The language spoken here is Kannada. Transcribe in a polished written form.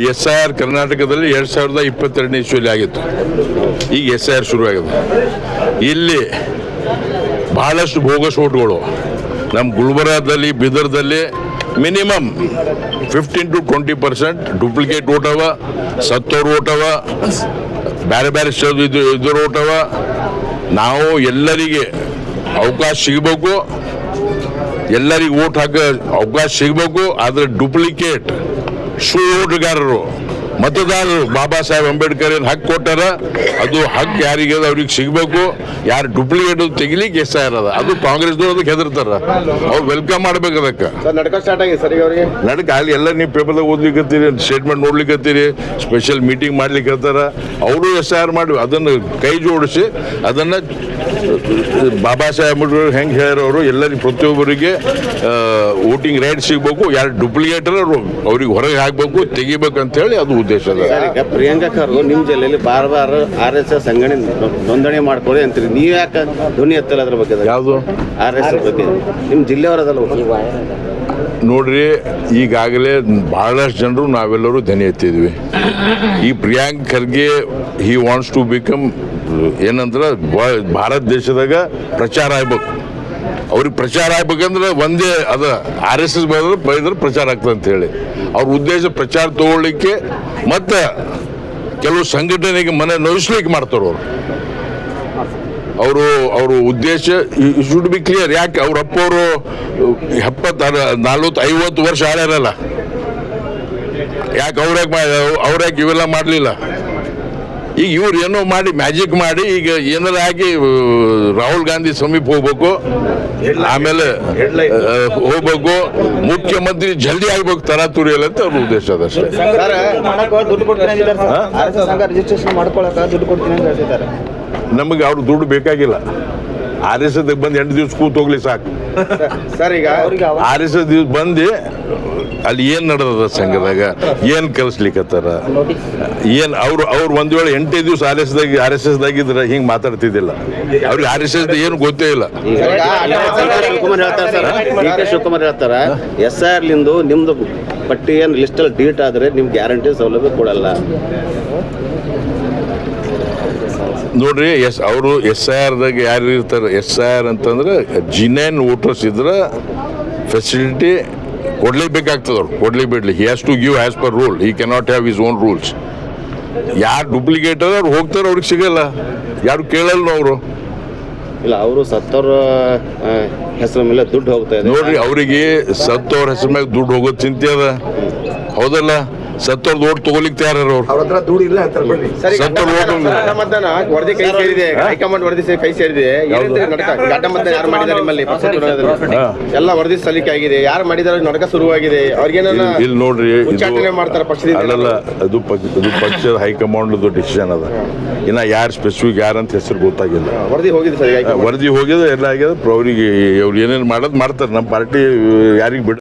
SIR ಕರ್ನಾಟಕದಲ್ಲಿ 2022ನೇ ಇಸ್ವಿಯಲ್ಲಿ ಆಗಿತ್ತು. ಈಗ SIR ಶುರುವಾಗಿದೆ. ಇಲ್ಲಿ ಬಹಳಷ್ಟು ಬೋಗಸ್ ಓಟ್ಗಳು ನಮ್ಮ ಗುಲ್ಬರ್ಗಾದಲ್ಲಿ, ಬೀದರ್ದಲ್ಲಿ ಮಿನಿಮಮ್ 15 to 20% ಡೂಪ್ಲಿಕೇಟ್ ಓಟ್ ಅವ, ಸತ್ತೋರು ಓಟ್ ಅವ, ಬೇರೆ ಬೇರೆ ಇದ್ರ ಓಟ್ ಅವ. ನಾವು ಎಲ್ಲರಿಗೆ ಅವಕಾಶ ಸಿಗಬೇಕು, ಎಲ್ಲರಿಗೆ ಓಟ್ ಹಾಕೋ ಅವಕಾಶ ಸಿಗಬೇಕು. ಆದರೆ ಡೂಪ್ಲಿಕೇಟ್ ಸುಳ್ಳು ಓಟುಗಾರರು, ಮತದಾರರು ಬಾಬಾ ಸಾಹೇಬ್ ಅಂಬೇಡ್ಕರ್ ಏನು ಹಕ್ಕು ಕೊಟ್ಟಾರ, ಅದು ಹಕ್ಕು ಯಾರಿಗೆ ಅವ್ರಿಗೆ ಸಿಗಬೇಕು. ಯಾರು ಡೂಪ್ಲಿಕೇಟ್ ತೆಗಿಲಿಕ್ಕೆ SIR ಅದ, ಅದು ಕಾಂಗ್ರೆಸ್ದವ್ರು ಅದಕ್ಕೆ ಹೆದರ್ತಾರ. ಅವ್ರು ವೆಲ್ಕಮ್ ಮಾಡ್ಬೇಕು. ಅದಕ್ಕೆ ನಡಕ ಅಲ್ಲಿ ಎಲ್ಲ ನೀವು ಪೇಪರ್ದಾಗ ಓದ್ಲಿಕ್ಕತ್ತೀರಿ, ಸ್ಟೇಟ್ಮೆಂಟ್ ನೋಡ್ಲಿಕ್ಕತ್ತೀರಿ, ಸ್ಪೆಷಲ್ ಮೀಟಿಂಗ್ ಮಾಡ್ಲಿಕ್ಕೆ ಹೇಳ್ತಾರ. ಅವರು SIR ಮಾಡಿ ಅದನ್ನು ಕೈ ಜೋಡಿಸಿ ಅದನ್ನು ಬಾಬಾ ಸಾಹೇಬ್ ಅಂಬೇಡ್ಕರ್ ಹೆಂಗೆ ಹೇಳ್ಯಾರವರು ಎಲ್ಲರಿಗೆ ಪ್ರತಿಯೊಬ್ಬರಿಗೆ ವೋಟಿಂಗ್ ರೈಟ್ ಸಿಗಬೇಕು. ಯಾರು ಡೂಪ್ಲಿಕೇಟರ್ ಅವ್ರಿಗೆ ಹೊರಗೆ ಹಾಕಬೇಕು, ತೆಗಿಬೇಕು ಅಂತ ಹೇಳಿ ಅದು ಉದ್ದೇಶ ಅದ. ಪ್ರಿಯಾಂಕಾ ಖರ್ಗೆ ನಿಮ್ಮ ಜಿಲ್ಲೆಯಲ್ಲಿ ಬಾರ್ RSS ಸಂಘಟನೆ ನೋಂದಣಿ ಮಾಡ್ಕೊಳ್ಳಿ ಅಂತೀರಿ, ನೀವು ಯಾಕೆ ಧ್ವನಿ ಎತ್ತಲ್ಲ ಅದ್ರ ಬಗ್ಗೆ? ಯಾವುದು RSS ಬಗ್ಗೆ ನಿಮ್ಮ ಜಿಲ್ಲೆಯವರದಲ್ಲ ನೋಡ್ರಿ, ಈಗಾಗಲೇ ಬಹಳಷ್ಟು ಜನರು ನಾವೆಲ್ಲರೂ ಧ್ವನಿ ಎತ್ತಿದ್ವಿ. ಈ Priyank Kharge he wants to become ಏನಂದ್ರೆ ಭಾರತ ದೇಶದಾಗ ಪ್ರಚಾರ ಆಗ್ಬೇಕು. ಅವ್ರಿಗೆ ಪ್ರಚಾರ ಆಗ್ಬೇಕಂದ್ರೆ ಒಂದೇ ಅದ RSS ಬೈದ್ರೆ ಪ್ರಚಾರ ಆಗ್ತದೆ ಅಂತ ಹೇಳಿ ಅವ್ರ ಉದ್ದೇಶ. ಪ್ರಚಾರ ತಗೊಳ್ಳಿಕ್ಕೆ ಮತ್ತು ಕೆಲವು ಸಂಘಟನೆಗೆ ಮನೆ ನೋಯಿಸ್ಲಿಕ್ಕೆ ಮಾಡ್ತಾರೆ ಅವರು ಉದ್ದೇಶ ಶುಡ್ ಬಿ ಕ್ಲಿಯರ್. ಯಾಕೆ ಅವ್ರ ಅಪ್ಪವರು 40-50 ವರ್ಷ ಆಳ್ಯಾರಲ್ಲ, ಯಾಕೆ ಅವ್ರ್ಯಾಕೆ ಇವೆಲ್ಲ ಮಾಡಲಿಲ್ಲ? ಈಗ ಇವ್ರು ಏನೋ ಮಾಡಿ ಮ್ಯಾಜಿಕ್ ಮಾಡಿ ಈಗ ಏನಾರ ಆಗಿ ರಾಹುಲ್ ಗಾಂಧಿ ಸಮೀಪ ಹೋಗ್ಬೇಕು, ಆಮೇಲೆ ಹೋಗ್ಬೇಕು, ಮುಖ್ಯಮಂತ್ರಿ ಜಲ್ದಿ ಆಗ್ಬೇಕು ತರಾತುರಿಯಲ್ಲಿ ಅಂತ ಅವ್ರ ಉದ್ದೇಶ ಅದಷ್ಟೇ. ನಮಗೆ ಅವ್ರು ದುಡ್ಡು ಬೇಕಾಗಿಲ್ಲ. RSS ಬಂದು 8 ದಿವಸ ಕೂತ್ ಹೋಗ್ಲಿ ಸಾಕು. ಸರ್, ಈಗ RSS ದಿವಸ ಬಂದು ಅಲ್ಲಿ ಏನ್ ನಡೆದ ಸಂಘದಾಗ ಏನ್ ಕಲಿಸ್ಲಿಕ್ಕತ್ತಾರ, ಏನ್ ಅವ್ರು ಒಂದ್ ವೇಳೆ 8 ದಿವಸ RSS ದಾಗಿದ್ರೆ ಹಿಂಗ್ ಮಾತಾಡ್ತಿದ್ದಿಲ್ಲ. ಅವ್ರಿಗೆ RSS ಏನು ಗೊತ್ತೇ ಇಲ್ಲ. ಶಿವಕುಮಾರ್ ಹೇಳ್ತಾರ SIR ಲಿಂದು ನಿಮ್ದು ಪಟ್ಟಿ ಏನು ಲಿಸ್ಟಲ್ಲಿ ಡಿಲೀಟ್ ಆದ್ರೆ ನಿಮ್ಗೆ ಗ್ಯಾರಂಟಿ ಸೌಲಭ್ಯ ಕೊಡಲ್ಲ. ನೋಡ್ರಿ, ಅವರು SIR ದಾಗ ಯಾರು ಇರ್ತಾರೆ, SIR ಅಂತಂದ್ರೆ ಜಿನೇನ್ ವೋಟರ್ಸ್ ಇದ್ರೆ ಫೆಸಿಲಿಟಿ ಕೊಡ್ಲೇಬೇಕಾಗ್ತದೆ. ಅವ್ರು ಕೊಡ್ಲಿ ಬಿಡ್ಲಿ, he has to give as per rule, he cannot have his own rules. ಯಾರು ಡೂಪ್ಲಿಕೇಟರ್ ಅವ್ರು ಹೋಗ್ತಾರೆ, ಅವ್ರಿಗೆ ಸಿಗಲ್ಲ, ಯಾರು ಕೇಳಲ್ಲ ಅವರು. ಇಲ್ಲ, ಅವರು ಸತ್ತವ್ರ ಹೆಸರ ಮೇಲೆ ದುಡ್ಡು ಹೋಗ್ತಾ ಇದೆ. ನೋಡ್ರಿ, ಅವರಿಗೆ ಸತ್ತವ್ರ ಹೆಸರ ಮೇಲೆ ದುಡ್ಡು ಹೋಗೋದು ಚಿಂತೆ ಅದ, ಹೌದಲ್ಲ? ಸತ್ತವ್ರದ್ದು ಓಟ್ ತಗೊಲಿಕ್ಕೆ ತಯಾರವ್ರು. ವರದಿ ಕೈ ಸೇರಿದೆ, ಹೈಕಮಾಂಡ್ ವರದಿ ಕೈ ಸೇರಿದೆ. ಯಾರು ಮಾಡಿದ್ದಾರೆ ನಿಮ್ಮಲ್ಲಿ ಎಲ್ಲ ವರದಿ ಸಲ್ಲಿಕೆ ಆಗಿದೆ, ಯಾರು ಮಾಡಿದಾರೆ ನಡಕ ಶುರುವಾಗಿದೆ. ಅವ್ರಿಗೇನ ಇಲ್ಲಿ ನೋಡ್ರಿ, ಉಚ್ಚಾಟನೆ ಮಾಡ್ತಾರೆ ಪಕ್ಷದಿಂದ. ಅಲ್ಲಲ್ಲ, ಅದು ಪಕ್ಷದ ಹೈಕಮಾಂಡ್ ಡಿಸಿಷನ್ ಅದ. ಇನ್ನ ಯಾರು ಸ್ಪೆಸಿಫಿಕ್ ಯಾರಂತ ಹೆಸರು ಗೊತ್ತಾಗಿಲ್ಲ. ವರದಿ ಹೋಗಿದೆ ಸರ್, ವರದಿ ಹೋಗಿದೆ, ಎಲ್ಲ ಆಗ್ಯದ. ಅವ್ರಿಗೆ ಅವ್ರು ಏನೇನು ಮಾಡೋದು ಮಾಡ್ತಾರೆ. ನಮ್ಮ ಪಾರ್ಟಿ ಯಾರಿಗೆ ಬಿಡ